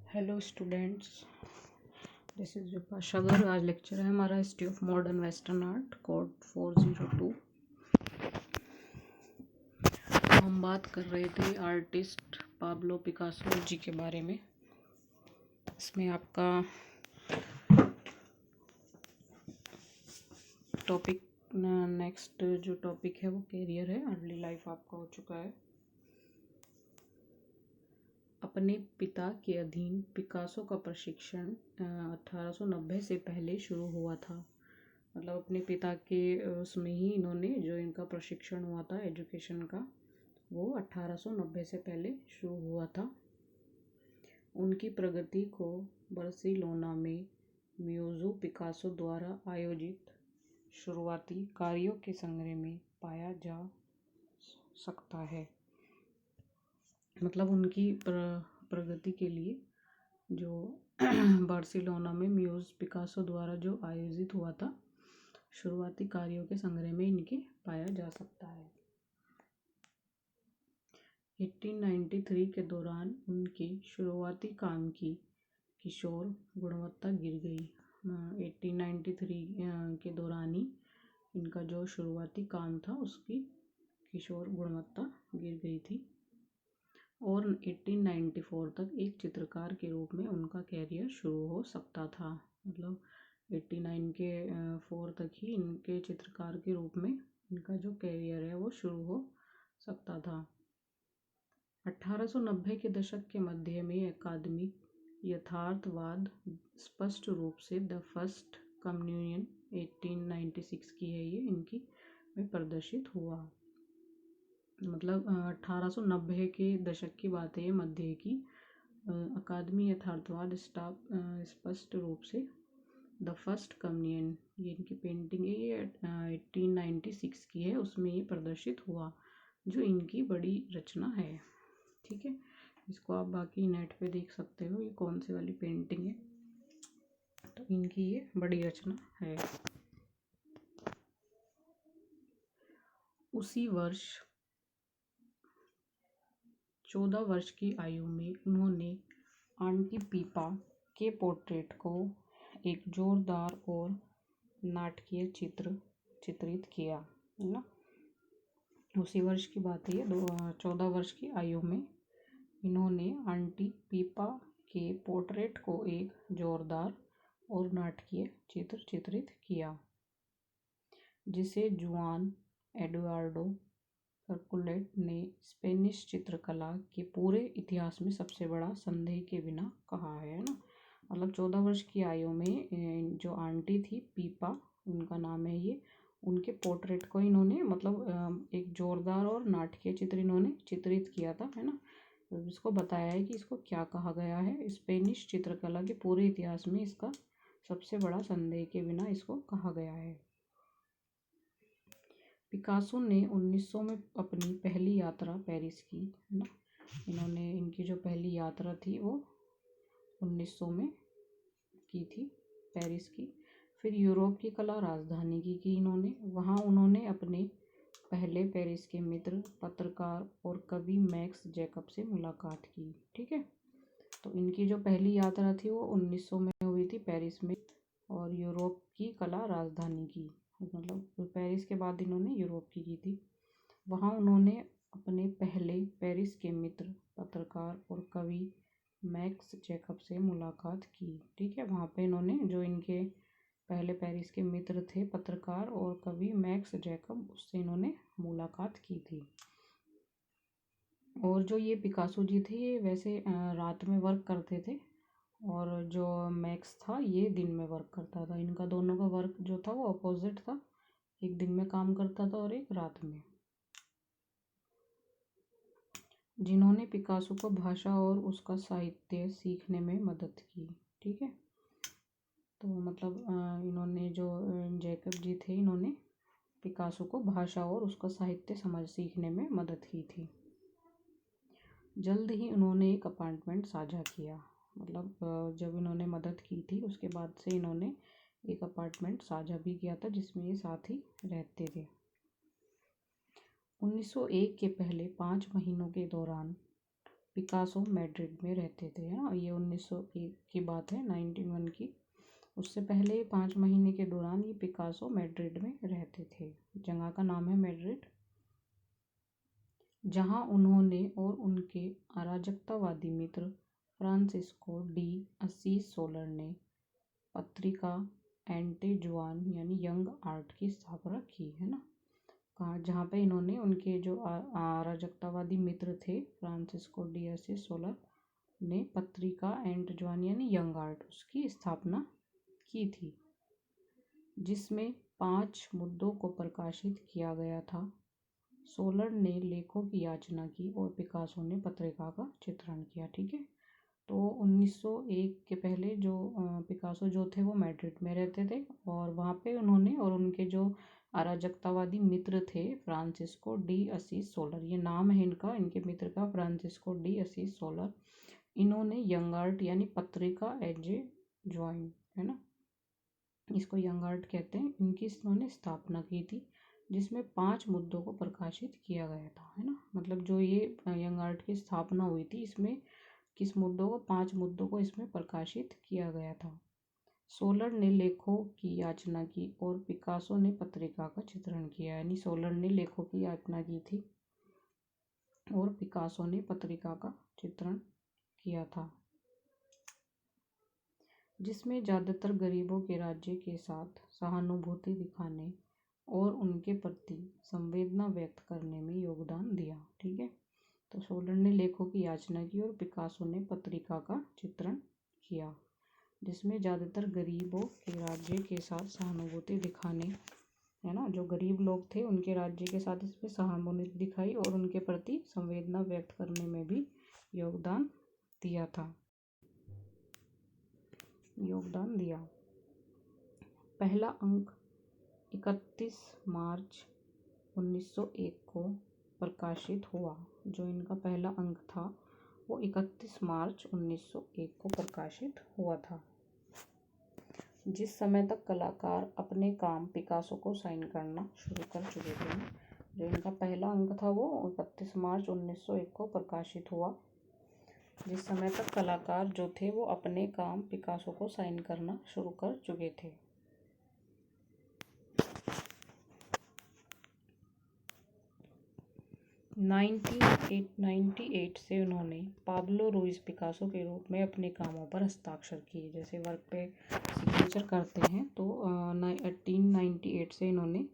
Hello students, this is Vipasha Garg. आज lecture है हमारा history of modern western art, code 402। हम बात कर रहे थे आर्टिस्ट पाब्लो पिकासो जी के बारे में। इसमें आपका टॉपिक नेक्स्ट जो टॉपिक है वो कैरियर है। अर्ली लाइफ आपका हो चुका है। अपने पिता के अधीन पिकासो का प्रशिक्षण 1890 से पहले शुरू हुआ था। मतलब अपने पिता के उसमें ही इन्होंने जो इनका प्रशिक्षण हुआ था एजुकेशन का, वो 1890 से पहले शुरू हुआ था। उनकी प्रगति को बार्सिलोना में म्यूज़ो पिकासो द्वारा आयोजित शुरुआती कार्यों के संग्रह में पाया जा सकता है। मतलब उनकी प्रगति के लिए जो बार्सिलोना में म्यूज़ पिकासो द्वारा जो आयोजित हुआ था शुरुआती कार्यों के संग्रह में इनके पाया जा सकता है। 1893 के दौरान उनके शुरुआती काम की किशोर गुणवत्ता गिर गई। 1893 के दौरान ही इनका जो शुरुआती काम था उसकी किशोर गुणवत्ता गिर गई थी और 1894 तक एक चित्रकार के रूप में उनका कैरियर शुरू हो सकता था। मतलब 89 के 4 तक ही इनके चित्रकार के रूप में इनका जो कैरियर है वो शुरू हो सकता था। 1890 के दशक के मध्य में अकादमिक यथार्थवाद स्पष्ट रूप से द फर्स्ट कम्युनियन 1896 की है ये इनकी में प्रदर्शित हुआ। मतलब 1890 के दशक की बात है ये, मध्य की। अकादमी यथार्थवाद स्पष्ट रूप से द फर्स्ट कम्युनियन ये इनकी पेंटिंग है, ये 1896 की है, उसमें ये प्रदर्शित हुआ जो इनकी बड़ी रचना है। ठीक है, इसको आप बाकी नेट पे देख सकते हो ये कौन सी वाली पेंटिंग है, तो इनकी ये बड़ी रचना है। उसी वर्ष 14 वर्ष की आयु में उन्होंने आंटी पीपा के पोर्ट्रेट को एक जोरदार और नाटकीय चित्रित किया, है ना। उसी वर्ष की बात है, 14 वर्ष की आयु में इन्होंने आंटी पीपा के पोर्ट्रेट को एक जोरदार और नाटकीय चित्रित किया, जिसे जुआन एडुआर्डो सर्कुलेट ने स्पेनिश चित्रकला के पूरे इतिहास में सबसे बड़ा संदेह के बिना कहा है ना। मतलब 14 वर्ष की आयु में जो आंटी थी पीपा, उनका नाम है ये, उनके पोर्ट्रेट को इन्होंने मतलब एक जोरदार और नाटकीय चित्र इन्होंने चित्रित किया था, है ना। तो इसको बताया है कि इसको क्या कहा गया है, स्पेनिश चित्रकला के पूरे इतिहास में इसका सबसे बड़ा संदेह के बिना इसको कहा गया है। पिकासो ने 1900 में अपनी पहली यात्रा पेरिस की, है ना। इन्होंने इनकी जो पहली यात्रा थी वो 1900 में की थी, पेरिस की। फिर यूरोप की कला राजधानी की इन्होंने। वहाँ उन्होंने अपने पहले पेरिस के मित्र, पत्रकार और कवि मैक्स जैकब से मुलाकात की। ठीक है, तो इनकी जो पहली यात्रा थी वो 1900 में हुई थी पेरिस में, और यूरोप की कला राजधानी की, मतलब पेरिस के बाद इन्होंने यूरोप की थी। वहाँ उन्होंने अपने पहले पेरिस के मित्र, पत्रकार और कवि मैक्स जैकब से मुलाकात की। ठीक है, वहाँ पे इन्होंने जो इनके पहले पेरिस के मित्र थे, पत्रकार और कवि मैक्स जैकब, उससे इन्होंने मुलाकात की थी। और जो ये पिकासो जी थे ये वैसे रात में वर्क करते थे, और जो मैक्स था ये दिन में वर्क करता था। इनका दोनों का वर्क जो था वो अपोजिट था, एक दिन में काम करता था और एक रात में। जिन्होंने पिकासो को भाषा और उसका साहित्य सीखने में मदद की। ठीक है, तो मतलब इन्होंने जो जैकब जी थे, इन्होंने पिकासो को भाषा और उसका साहित्य सीखने में मदद की थी। जल्द ही उन्होंने एक अपार्टमेंट साझा किया। मतलब जब इन्होंने मदद की थी उसके बाद से इन्होंने एक अपार्टमेंट साझा भी किया था जिसमें ये साथ ही रहते थे। 1901 के पहले 5 महीनों के दौरान पिकासो मैड्रिड में रहते थे, है ना। ये 1901 की बात है, 1901 की। उससे पहले 5 महीने के दौरान ये पिकासो मैड्रिड में रहते थे। जगह का नाम है मैड्रिड, जहां उन्होंने और उनके अराजकतावादी मित्र फ्रांसिस्को डी असीस सोलर ने पत्रिका एंटीजुआन यानी यंग आर्ट की स्थापना की, है ना। कहा जहाँ पे इन्होंने उनके जो अराजकतावादी मित्र थे फ्रांसिस्को डी असीस सोलर ने पत्रिका एंटीजुआन यानी यंग आर्ट उसकी स्थापना की थी, जिसमें 5 मुद्दों को प्रकाशित किया गया था। सोलर ने लेखों की याचना की और पिकासो ने पत्रिका का चित्रण किया, ठीक है। तो 1901 के पहले जो पिकासो जो थे वो मैड्रिड में रहते थे, और वहाँ पे उन्होंने और उनके जो अराजकतावादी मित्र थे फ्रांसिस्को डी असीस सोलर, ये नाम है इनका, इनके मित्र का फ्रांसिस्को डी असीस सोलर, इन्होंने यंग आर्ट यानी पत्रिका एजे ज्वाइन, है ना, इसको यंग आर्ट कहते हैं, इनकी इन्होंने स्थापना की थी, जिसमें 5 मुद्दों को प्रकाशित किया गया था, है ना। मतलब जो ये यंग आर्ट की स्थापना हुई थी, इसमें किस मुद्दों को 5 मुद्दों को इसमें प्रकाशित किया गया था। सोलर ने लेखों की याचना की और पिकासो ने पत्रिका का चित्रण किया, यानी सोलर ने लेखों की याचना की थी और पिकासो ने पत्रिका का चित्रण किया था, जिसमें ज़्यादातर गरीबों के राज्य के साथ सहानुभूति दिखाने और उनके प्रति संवेदना व्यक्त करने में योगदान दिया, ठीक है। तो सोलर ने लेखों की याचना की और पिकासो ने पत्रिका का चित्रण किया, जिसमें ज़्यादातर गरीबों के राज्य के साथ सहानुभूति दिखाने, है ना, जो गरीब लोग थे उनके राज्य के साथ इसमें सहानुभूति दिखाई और उनके प्रति संवेदना व्यक्त करने में भी योगदान दिया। पहला अंक 31 मार्च 1901 को प्रकाशित हुआ। जो इनका पहला अंक था वो 31 मार्च 1901 को प्रकाशित हुआ था। जिस समय तक कलाकार अपने काम पिकासो को साइन करना शुरू कर चुके थे। जो इनका पहला अंक था वो 31 मार्च 1901 को प्रकाशित हुआ, जिस समय तक कलाकार जो थे वो अपने काम पिकासो को साइन करना शुरू कर चुके थे। (1998) से उन्होंने पाब्लो रुइस पिकासो के रूप में अपने कामों पर हस्ताक्षर किए। जैसे वर्क पे सिग्नेचर करते हैं तो 1898 से इन्होंने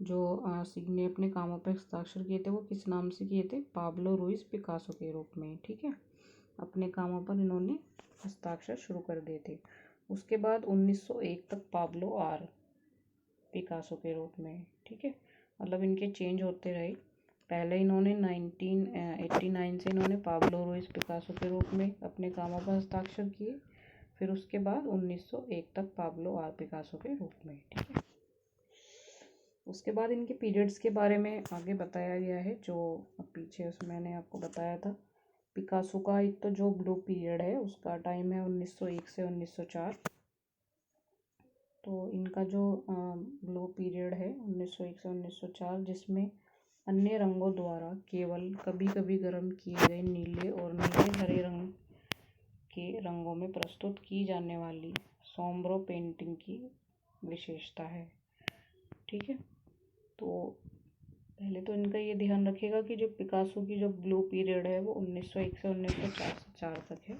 जो ने अपने कामों पर हस्ताक्षर किए थे वो किस नाम से किए थे? पाब्लो रुइस पिकासो के रूप में, ठीक है। अपने कामों पर इन्होंने हस्ताक्षर शुरू कर दिए थे। उसके बाद 1901 तक पाब्लो आर पिकासो के रूप में, ठीक है। मतलब इनके चेंज होते रहे। पहले इन्होंने 1989 से इन्होंने पाब्लो रुइस पिकासो के रूप में अपने कामों पर हस्ताक्षर किए, फिर उसके बाद 1901 तक पाब्लो आर पिकासो के रूप में, ठीक है। उसके बाद इनके पीरियड्स के बारे में आगे बताया गया है, जो पीछे उसमें मैंने आपको बताया था। पिकासो का एक तो जो ब्लू पीरियड है उसका टाइम है 1901 से 1904। तो इनका जो ब्लू पीरियड है 1901 से 1904, जिसमें अन्य रंगों द्वारा केवल कभी कभी गर्म किए गए नीले और नीले हरे रंग के रंगों में प्रस्तुत की जाने वाली सोम्ब्रो पेंटिंग की विशेषता है, ठीक है। तो पहले तो इनका ये ध्यान रखिएगा कि जो पिकासो की जो ब्लू पीरियड है वो 1901 से 1904 तक है,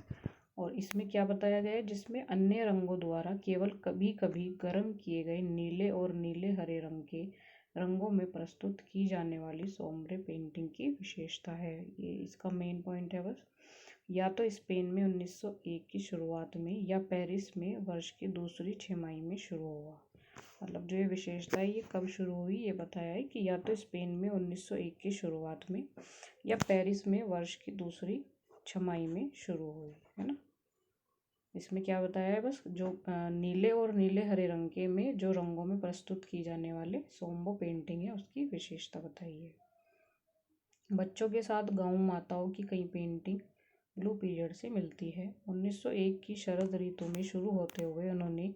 और इसमें क्या बताया गया है, जिसमें अन्य रंगों द्वारा केवल कभी कभी गर्म किए गए नीले और नीले हरे रंग के रंगों में प्रस्तुत की जाने वाली सोम्ब्रे पेंटिंग की विशेषता है। ये इसका मेन पॉइंट है बस। या तो स्पेन में 1901 की शुरुआत में या पेरिस में वर्ष की दूसरी छमाही में शुरू हुआ। मतलब जो ये विशेषता है ये कब शुरू हुई ये बताया है कि या तो स्पेन में 1901 की शुरुआत में या पेरिस में वर्ष की दूसरी छमाही में शुरू हुई, है ना। इसमें क्या बताया है बस, जो नीले और नीले हरे रंग के में जो रंगों में प्रस्तुत की जाने वाले सोम्बो पेंटिंग है उसकी विशेषता बताई है। बच्चों के साथ गौ माताओं की कई पेंटिंग ब्लू पीरियड से मिलती है। 1901 की शरद ऋतु में शुरू होते हुए उन्होंने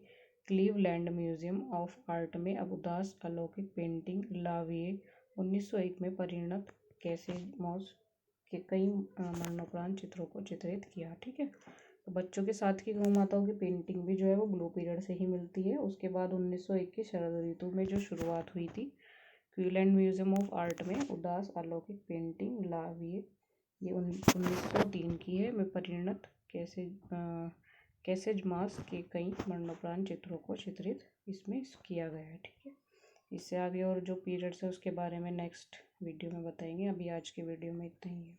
क्लीवलैंड म्यूजियम ऑफ आर्ट में अबुदास अलौकिक पेंटिंग लाविए 1901 में परिणत के कई मरणोपरांत चित्रों को चित्रित किया। ठीक है, तो बच्चों के साथ की गौ माताओं की पेंटिंग भी जो है वो ब्लू पीरियड से ही मिलती है। उसके बाद 1901 की शरद ऋतु में जो शुरुआत हुई थी, क्वीलैंड म्यूजियम ऑफ आर्ट में उदास अलौकिक पेंटिंग लाविए, ये 1903 की है, में परिणत कैसेज मास के कई मरणोपरांत चित्रों को चित्रित इसमें किया गया है। ठीक है, इससे आगे और जो पीरियड्स है उसके बारे में नेक्स्ट वीडियो में बताएंगे। अभी आज के वीडियो में इतना ही है।